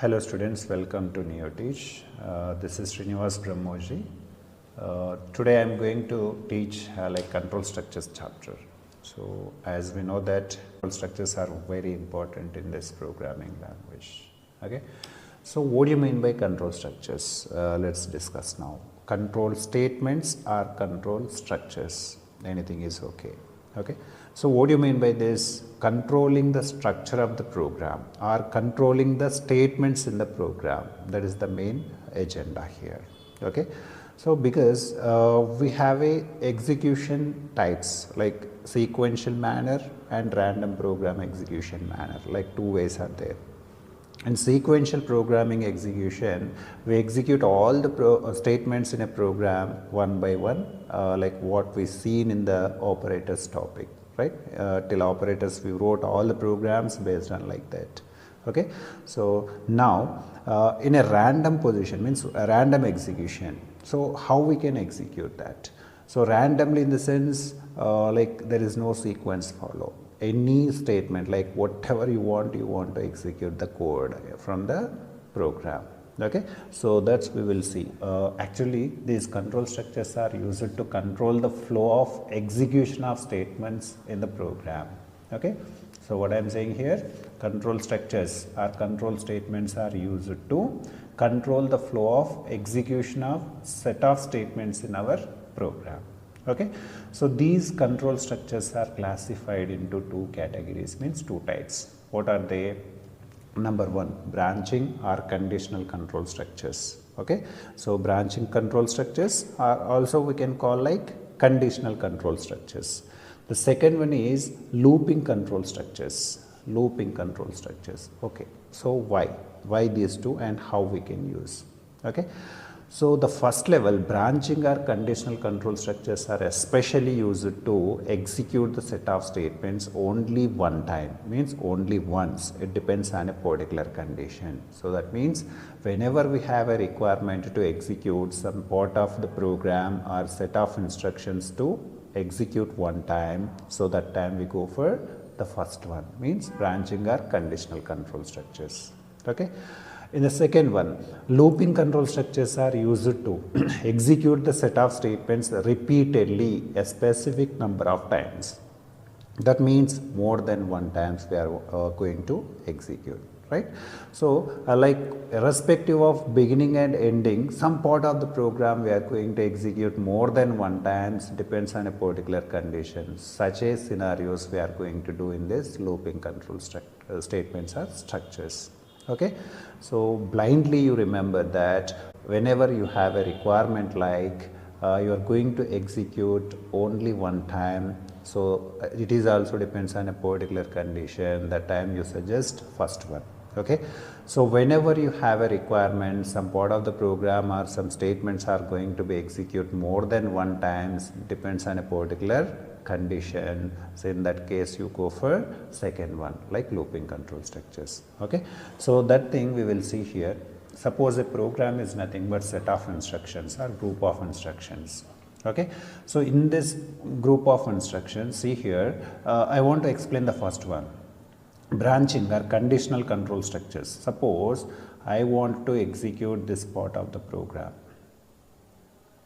Hello students, welcome to NeoTeach. This is Srinivas Brahmoji. Today I am going to teach control structures chapter. So as we know that control structures are very important in this programming language. Okay. So what do you mean by control structures? Let's discuss now. Control statements are control structures. Anything is okay. Okay. So what do you mean by this? Controlling the structure of the program or controlling the statements in the program. That is the main agenda here. Okay. So because we have a execution types like sequential manner and random program execution manner, like two ways are there. In sequential programming execution, we execute all the statements in a program one by one, like what we seen in the operators topic, right? Till operators, we wrote all the programs based on like that. Okay. So now in a random position means a random execution. So how we can execute that? So randomly in the sense like there is no sequence follow. Any statement like whatever you want to execute the code from the program. Okay. So that's we will see. Actually these control structures are used to control the flow of execution of statements in the program. Okay. So what I am saying here, control structures or control statements are used to control the flow of execution of set of statements in our program. Okay. So these control structures are classified into two categories, means two types. What are they? Number one, branching or conditional control structures. Okay. So branching control structures are also we can call like conditional control structures. The second one is looping control structures. Looping control structures. Okay. So why these two and how we can use? Okay. So the first level, branching or conditional control structures are especially used to execute the set of statements only one time, means only once. It depends on a particular condition. So that means whenever we have a requirement to execute some part of the program or set of instructions to execute one time, so that time we go for the first one, means branching or conditional control structures. Okay. In the second one, looping control structures are used to execute the set of statements repeatedly a specific number of times. That means more than one times we are going to execute, right? So like irrespective of beginning and ending, some part of the program we are going to execute more than one times, depends on a particular condition. Such a scenarios we are going to do in this looping control statements or structures. Okay. So blindly you remember that whenever you have a requirement like you are going to execute only one time, so it is also depends on a particular condition, that time you suggest first one. Okay. So whenever you have a requirement, some part of the program or some statements are going to be executed more than one times, depends on a particular condition. So in that case you go for second one, like looping control structures. Okay. So that thing we will see here. Suppose a program is nothing but set of instructions or group of instructions. Okay. So in this group of instructions, see here, I want to explain the first one, branching or conditional control structures. Suppose I want to execute this part of the program.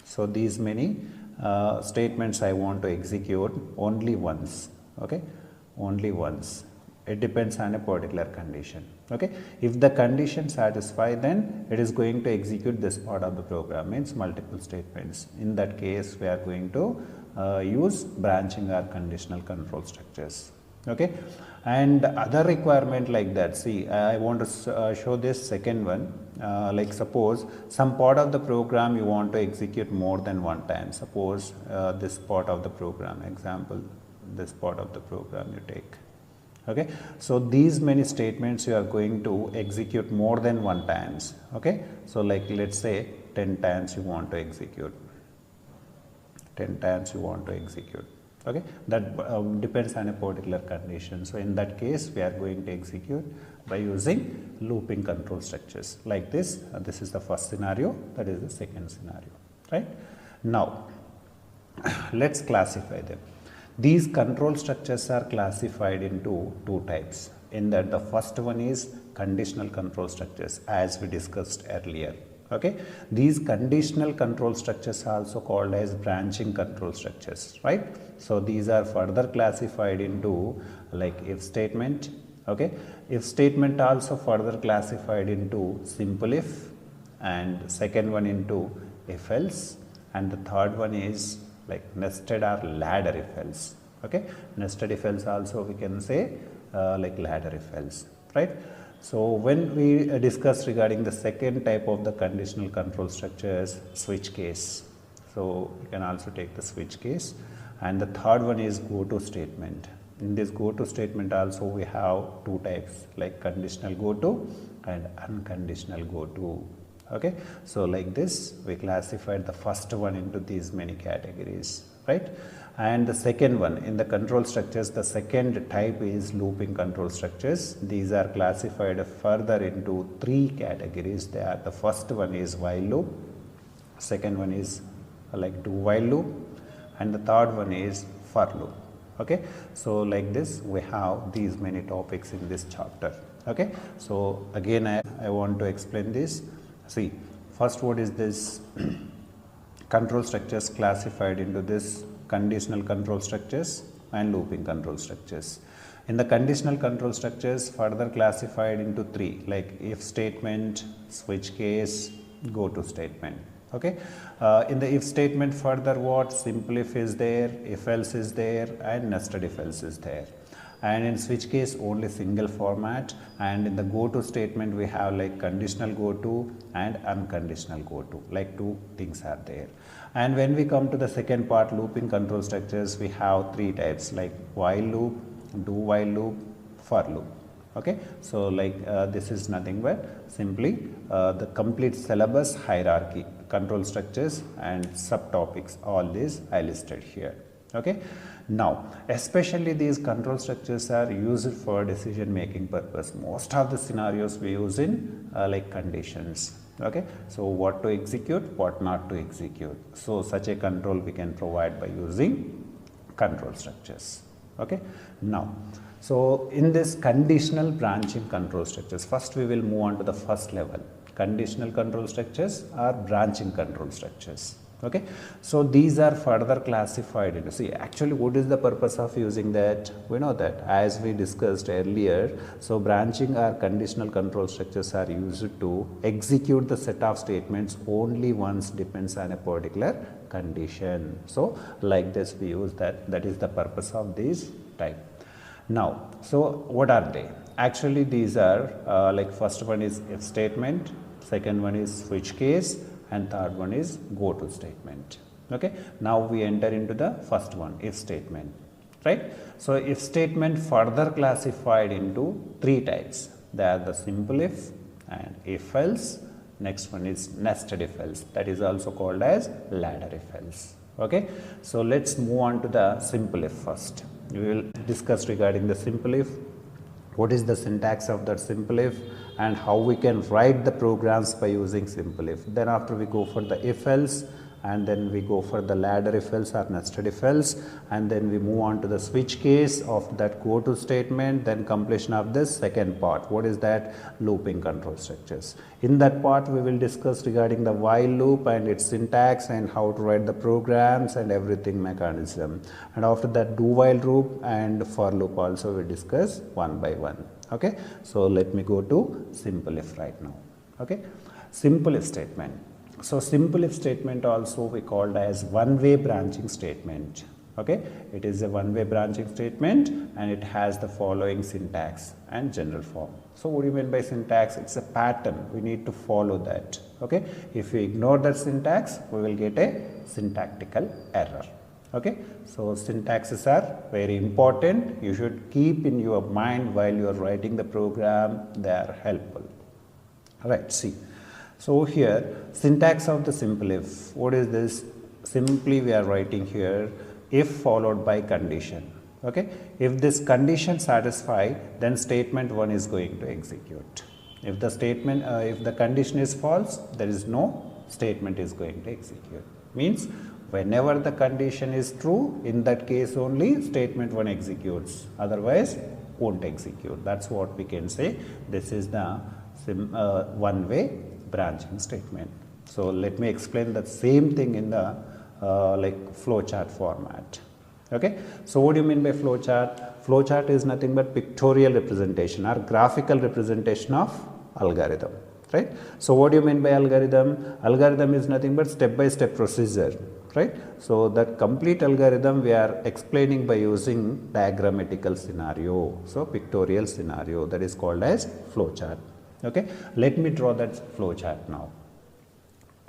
So these many statements I want to execute only once. Okay. Only once. It depends on a particular condition. Okay. If the condition satisfy, then it is going to execute this part of the program, means multiple statements. In that case we are going to use branching or conditional control structures. Okay. And other requirement like that, see I want to show this second one, like suppose some part of the program you want to execute more than one time. Suppose this part of the program, example this part of the program you take. Okay. So these many statements you are going to execute more than one times. Okay. So like let's say 10 times you want to execute, 10 times you want to execute. Okay. That depends on a particular condition. So in that case we are going to execute by using looping control structures like this. This is the first scenario, that is the second scenario, right? Now let's classify them. These control structures are classified into two types. In that the first one is conditional control structures as we discussed earlier. Okay, these conditional control structures are also called as branching control structures, right? So these are further classified into like if statement. Okay, if statement also further classified into simple if, and second one into if else, and the third one is like nested or ladder if else. Okay, nested if else also we can say like ladder if else, right? So when we discuss regarding the second type of the conditional control structures, switch case. So you can also take the switch case, and the third one is go to statement. In this go to statement also we have two types like conditional go to and unconditional go to. Okay, so like this we classified the first one into these many categories, right? And the second one in the control structures, the second type is looping control structures. These are classified further into three categories. They are, the first one is while loop, second one is like do while loop, and the third one is for loop. Okay, so like this we have these many topics in this chapter. Okay, so again I want to explain this. See, first what is this control structures classified into this conditional control structures and looping control structures. In the conditional control structures further classified into three like if statement, switch case, go to statement. Okay, in the if statement further what simple if is there, if else is there, and nested if else is there. And in switch case only single format, and in the go to statement we have like conditional go to and unconditional go to, like two things are there. And when we come to the second part, looping control structures, we have three types like while loop, do while loop, for loop. Okay, so like this is nothing but simply the complete syllabus hierarchy, control structures and subtopics, all these I listed here. Okay, now especially these control structures are used for decision making purpose. Most of the scenarios we use in like conditions. Okay, so what to execute, what not to execute. So such a control we can provide by using control structures. Okay, now so in this conditional branching control structures, first we will move on to the first level. Conditional control structures are branching control structures. Okay, so these are further classified into, see actually what is the purpose of using that? We know that as we discussed earlier, so branching or conditional control structures are used to execute the set of statements only once depends on a particular condition. So like this we use that, that is the purpose of this type. Now so what are they? Actually these are like first one is if statement, second one is switch case, and third one is go to statement. Okay, now we enter into the first one, if statement, right? So if statement further classified into three types. They are the simple if and if else. Next one is nested if else, that is also called as ladder if else. Okay, so let's move on to the simple if first. We will discuss regarding the simple if, what is the syntax of that simple if, and how we can write the programs by using simple if. Then after we go for the if else, and then we go for the ladder if else or nested if else, and then we move on to the switch case of that go to statement, then completion of this second part. What is that? Looping control structures. In that part we will discuss regarding the while loop and its syntax and how to write the programs and everything mechanism. And after that do while loop and for loop also we discuss one by one. Okay, so let me go to simple if right now. Okay, simple if statement. So simple if statement also we called as one-way branching statement. Okay, it is a one-way branching statement and it has the following syntax and general form. So what do you mean by syntax? It's a pattern, we need to follow that. Okay, if we ignore that syntax we will get a syntactical error. Okay, so syntaxes are very important, you should keep in your mind while you are writing the program, they are helpful. Right, see. So here syntax of the simple if, what is this? Simply we are writing here if followed by condition. Okay, if this condition satisfied, then statement 1 is going to execute. If the statement if the condition is false, there is no statement is going to execute. Means whenever the condition is true, in that case only statement 1 executes, otherwise won't execute. That's what we can say. This is the one-way branching statement. So let me explain the same thing in the flowchart format. Okay, so what do you mean by flowchart? Flowchart is nothing but pictorial representation or graphical representation of algorithm, right? So what do you mean by algorithm? Algorithm is nothing but step-by-step procedure, right? So that complete algorithm we are explaining by using diagrammatical scenario, so pictorial scenario, that is called as flowchart. Okay, let me draw that flowchart now.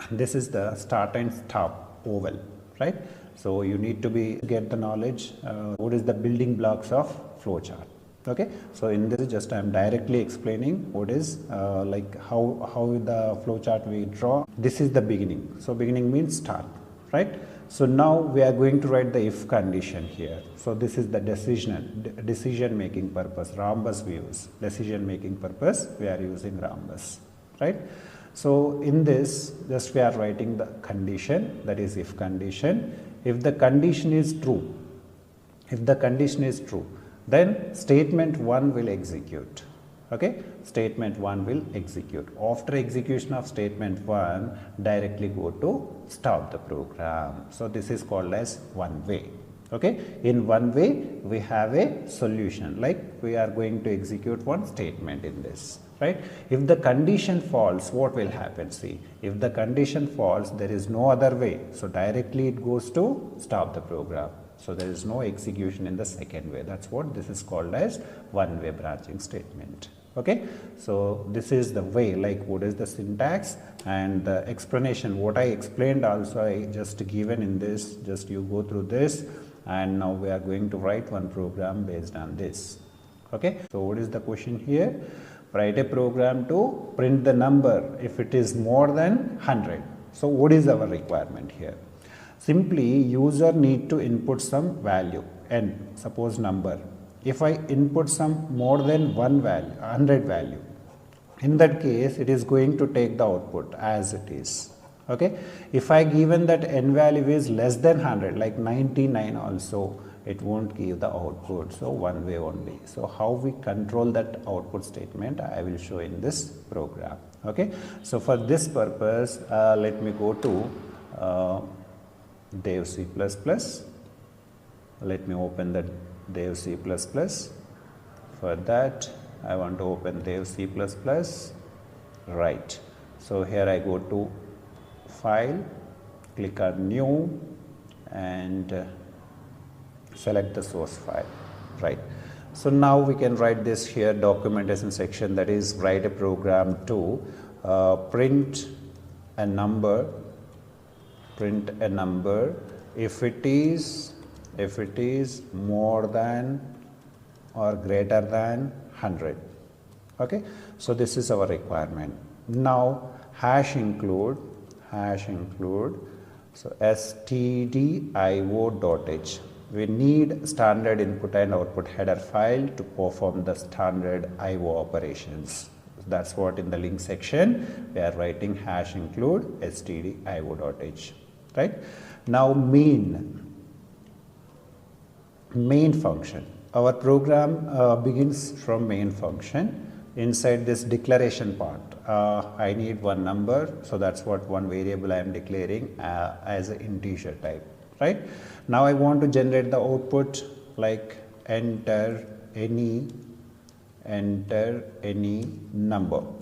This is the start and stop oval, right? So you need to get the knowledge what is the building blocks of flowchart. Okay, so in this just I am directly explaining what is how the flowchart we draw. This is the beginning. So beginning means start, right? So now we are going to write the if condition here. So this is the decision making purpose. Rhombus we use. Decision making purpose we are using rhombus, right? So in this just we are writing the condition, that is if condition. If the condition is true, then statement 1 will execute. Okay, statement 1 will execute. After execution of statement 1, directly go to stop the program. So this is called as one way. Okay, in one way we have a solution, like we are going to execute one statement in this, right? If the condition falls, what will happen? See, if the condition falls, there is no other way, so directly it goes to stop the program. So there is no execution in the second way. That's what this is called as one way branching statement. Okay, so this is the way, like what is the syntax and the explanation. What I explained also I just given in this, just you go through this, and now we are going to write one program based on this. Okay, so what is the question here? Write a program to print the number if it is more than 100. So what is our requirement here? Simply user need to input some value, n, suppose number. If I input some more than 100 value, in that case it is going to take the output as it is. Okay, if I given that n value is less than 100, like 99 also, it won't give the output. So one way only. So how we control that output statement, I will show in this program. Okay, so for this purpose, let me go to Dev C++. Let me open the Dev C++. For that, I want to open Dev C++. Right. So here I go to File, click on New, and select the source file. Right. So now we can write this here documentation section, that is write a program to print a number if it is more than or greater than 100. Okay, so this is our requirement. Now hash include so stdio.h. We need standard input and output header file to perform the standard IO operations. That's what in the link section we are writing hash include stdio.h. Right. Now main function. Our program begins from main function. Inside this declaration part, I need one number, so that's what one variable I am declaring as an integer type. Right. Now I want to generate the output, like enter any number,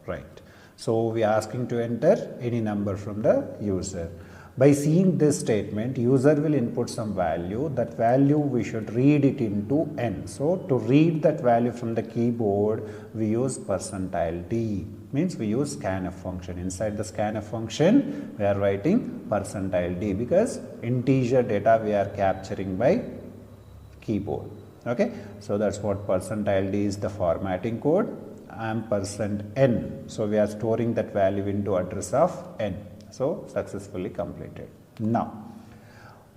right? So we are asking to enter any number from the user. By seeing this statement, user will input some value. That value we should read it into n. So to read that value from the keyboard, we use %d. Means we use scanf function. Inside the scanf function, we are writing %d because integer data we are capturing by keyboard. Okay, so that's what %d is the formatting code. %n. So we are storing that value into address of n. So successfully completed. Now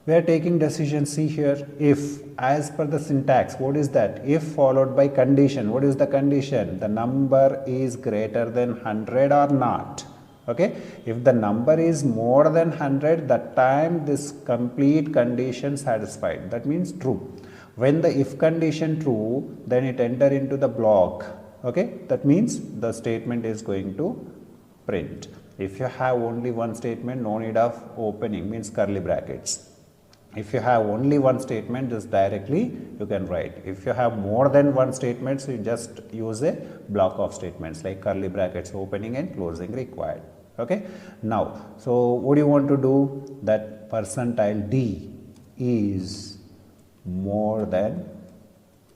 we are taking decision C here. If, as per the syntax, what is that? If followed by condition. What is the condition? The number is greater than 100 or not. Okay, if the number is more than 100, that time this complete condition satisfied. That means true. When the if condition true, then it enter into the block. Okay, that means the statement is going to print. If you have only one statement, no need of opening, means curly brackets. If you have only one statement, just directly you can write. If you have more than one statement, so you just use a block of statements like curly brackets, opening and closing required. Okay. Now, so what do you want to do? That percentile D is more than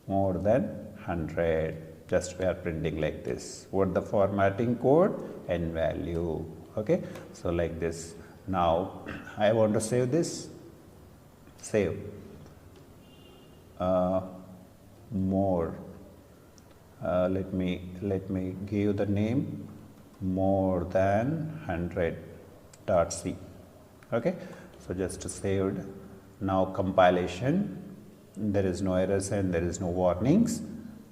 100. Just we are printing like this. What the formatting code? N value. Okay. So like this. Now I want to save this. Save. More. Let me give the name more than 100.c. Okay. So just saved. Now compilation. There is no errors and there is no warnings.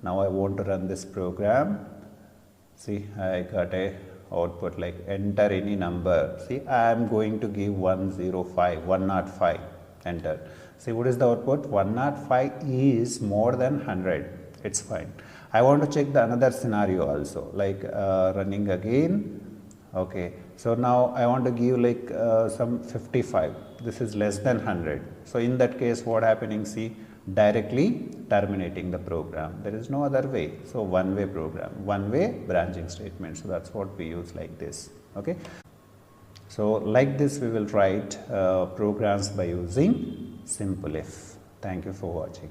Now I want to run this program. See, I got a output like enter any number. See, I am going to give 105. Enter. See, what is the output? 105 is more than 100. It's fine. I want to check the another scenario also, like running again. Okay. So now I want to give like some 55. This is less than 100. So in that case, what happening? See, directly terminating the program. There is no other way. So one-way program, one-way branching statement. So that's what we use like this. Okay. So like this we will write programs by using simple if. Thank you for watching.